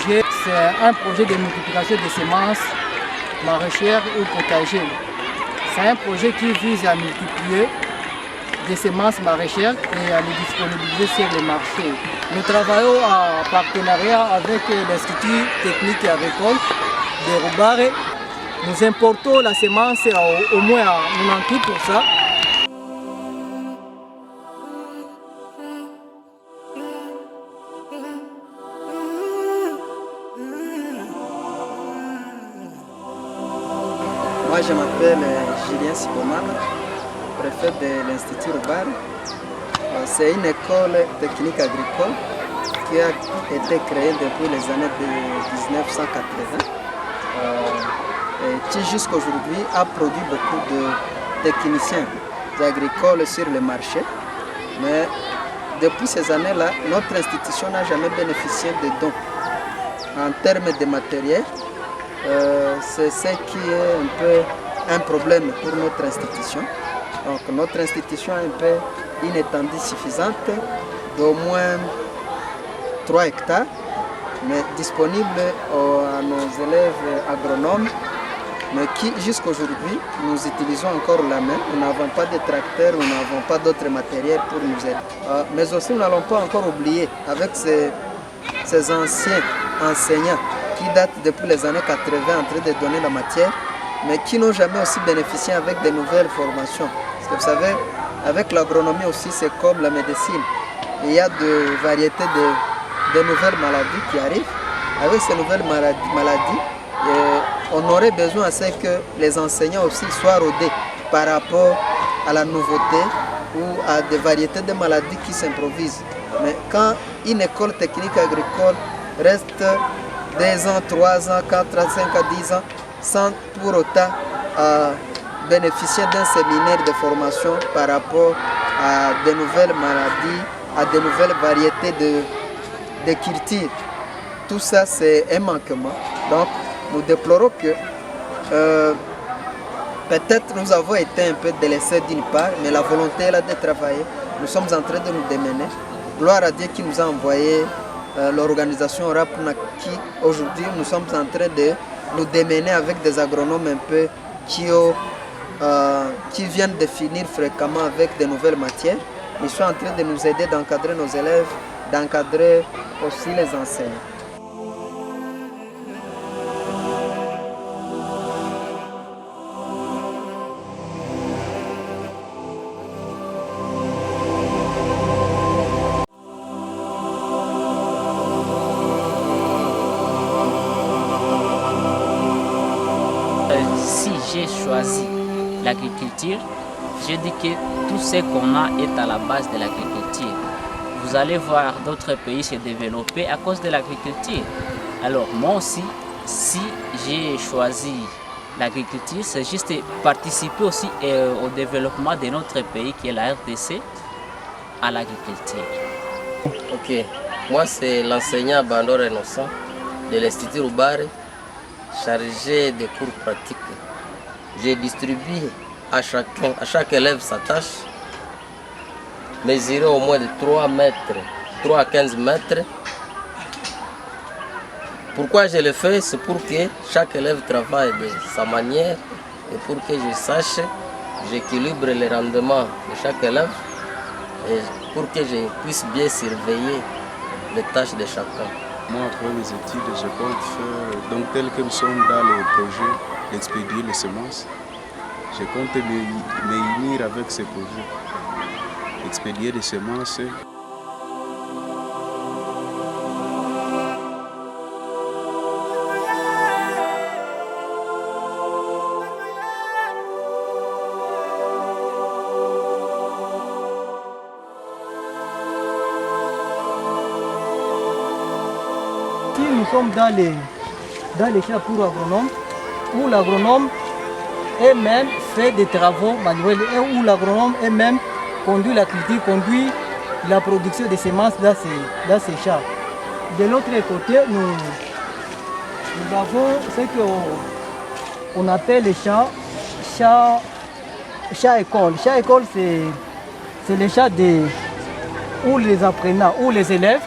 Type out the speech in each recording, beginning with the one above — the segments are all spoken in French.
projet, c'est un projet de multiplication des semences maraîchères ou potagères. C'est un projet qui vise à multiplier des semences maraîchères et à les disponibiliser sur les marchés. Nous travaillons en partenariat avec l'Institut technique et agricole de Rubare. Nous importons la semence au moins à 98%. Moi, je m'appelle Julien Sibomana, préfet de l'Institut Rubare. C'est une école technique agricole qui a été créée depuis les années de 1980 et qui jusqu'à aujourd'hui a produit beaucoup de techniciens agricoles sur le marché. Mais depuis ces années-là, notre institution n'a jamais bénéficié de dons. En termes de matériel, c'est ce qui est un peu un problème pour notre institution. Donc notre institution a un peu une étendue suffisante d'au moins 3 hectares, mais disponible à nos élèves agronomes, mais qui jusqu'à aujourd'hui nous utilisons encore la main. Nous n'avons pas de tracteurs, nous n'avons pas d'autres matériels pour nous aider. Mais aussi nous n'allons pas encore oublier avec ces anciens enseignants qui datent depuis les années 80 en train de donner la matière, mais qui n'ont jamais aussi bénéficié avec de nouvelles formations. Parce que vous savez, avec l'agronomie aussi, c'est comme la médecine. Il y a de variétés de nouvelles maladies qui arrivent. Avec ces nouvelles maladies, on aurait besoin à ce que les enseignants aussi soient rodés par rapport à la nouveauté ou à des variétés de maladies qui s'improvisent. Mais quand une école technique agricole reste 2 ans, 3 ans, 4 ans, 5 ans, 10 ans, sans pour autant bénéficier d'un séminaire de formation par rapport à de nouvelles maladies, à de nouvelles variétés de cultures. Tout ça, c'est un manquement. Donc, nous déplorons que peut-être nous avons été un peu délaissés d'une part, mais la volonté est là de travailler. Nous sommes en train de nous démener. Gloire à Dieu qui nous a envoyé l'organisation RAPNA, qui aujourd'hui nous sommes en train de nous démener avec des agronomes un peu qui viennent de finir fréquemment avec de nouvelles matières. Ils sont en train de nous aider d'encadrer nos élèves, d'encadrer aussi les enseignants. Si j'ai choisi l'agriculture, je dis que tout ce qu'on a est à la base de l'agriculture. Vous allez voir d'autres pays se développer à cause de l'agriculture. Alors moi aussi, si j'ai choisi l'agriculture, c'est juste participer aussi au développement de notre pays qui est la RDC à l'agriculture. Ok, moi c'est l'enseignant Bandor Innocent de l'Institut Rubare, chargé de cours pratiques. J'ai distribué à chaque élève sa tâche, mesurer au moins de 3 à 15 mètres. Pourquoi je le fais? C'est pour que chaque élève travaille de sa manière et pour que je sache, j'équilibre le rendement de chaque élève et pour que je puisse bien surveiller les tâches de chacun. Moi, après mes études, je compte faire, donc tel que nous sommes dans le projet d'expédier les semences, je compte me unir avec ce projet, expédier des semences. Nous sommes dans les champs pour agronomes, où l'agronome elle-même fait des travaux manuels et où l'agronome elle-même conduit la culture, conduit la production des semences dans ces champs. De l'autre côté, nous avons ce qu'on appelle les champs école. Champ école, c'est les champs où les apprenants, où les élèves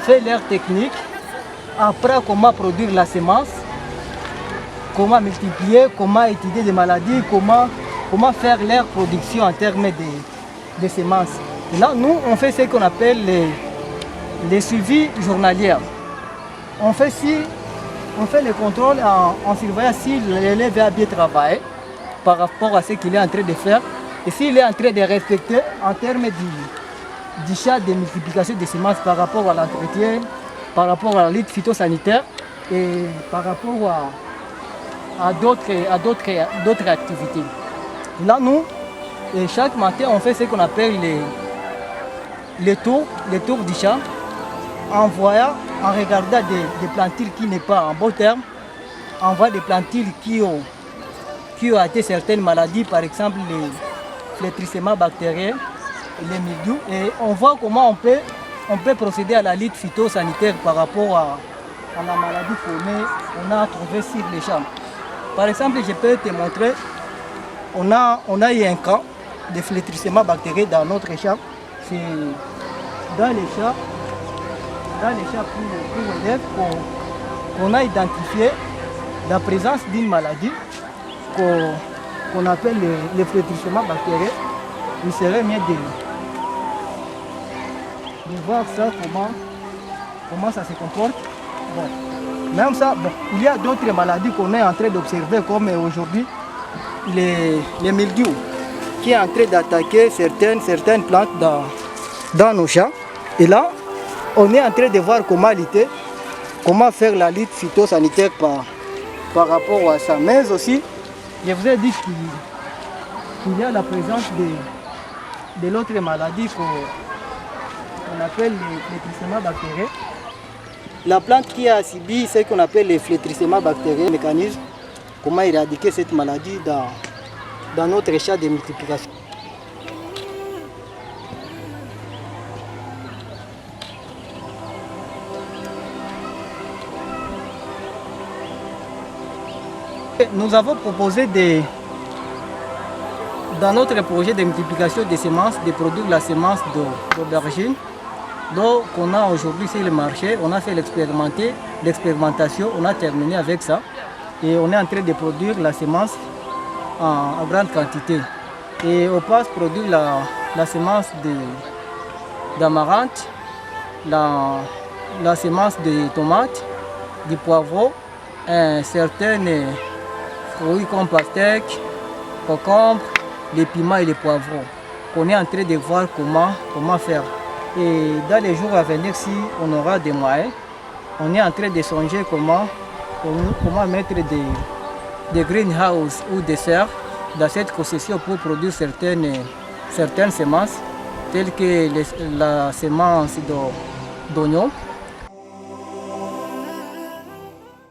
font leur technique apprend comment produire la semence, comment multiplier, comment étudier des maladies, comment faire leur production en termes de semences. Et là, nous, on fait ce qu'on appelle les suivis journaliers. On fait le contrôle en surveillant si l'élève a bien travaillé par rapport à ce qu'il est en train de faire et s'il est en train de respecter en termes du chat de multiplication des semences par rapport à l'entretien, par rapport à la lutte phytosanitaire et par rapport à d'autres activités. Là, nous, chaque matin, on fait ce qu'on appelle les tours du champ, en regardant des plantules qui n'est pas en bon terme, on voit des plantules qui ont atteint certaines maladies, par exemple les flétrissements bactériens, les mildious, et on voit comment on peut procéder à la lutte phytosanitaire par rapport à la maladie qu'on a trouvée sur les champs. Par exemple, je peux te montrer, on a eu un cas de flétrissement bactérien dans notre champ. C'est dans les champs pour élèves qu'on a identifié la présence d'une maladie qu'on appelle le flétrissement bactérien. Il serait mieux de voir ça, comment ça se comporte. Bon. Même ça, bon, il y a d'autres maladies qu'on est en train d'observer, comme aujourd'hui les mildious, qui est en train d'attaquer certaines plantes dans nos champs. Et là, on est en train de voir comment lutter, comment faire la lutte phytosanitaire par rapport à ça. Mais aussi, je vous ai dit qu'il y a la présence de l'autre maladie qu'on appelle le flétrissement bactérien. La plante qui a subi ce qu'on appelle le flétrissement bactérien, mécanisme, comment éradiquer cette maladie dans notre champ de multiplication. Nous avons proposé dans notre projet de multiplication des semences, de produire la semence d'aubergine. Donc on a aujourd'hui sur le marché, on a fait l'expérimentation, on a terminé avec ça et on est en train de produire la semence en grande quantité. Et on passe produire la semence d'amarante, la semence de tomates, du poivron, certains fruits comme pastèque, concombre, les piments et les poivrons. On est en train de voir comment faire. Et dans les jours à venir, si on aura des moyens, on est en train de songer comment mettre des greenhouses ou des serres dans cette concession pour produire certaines semences, telles que la semence d'oignon,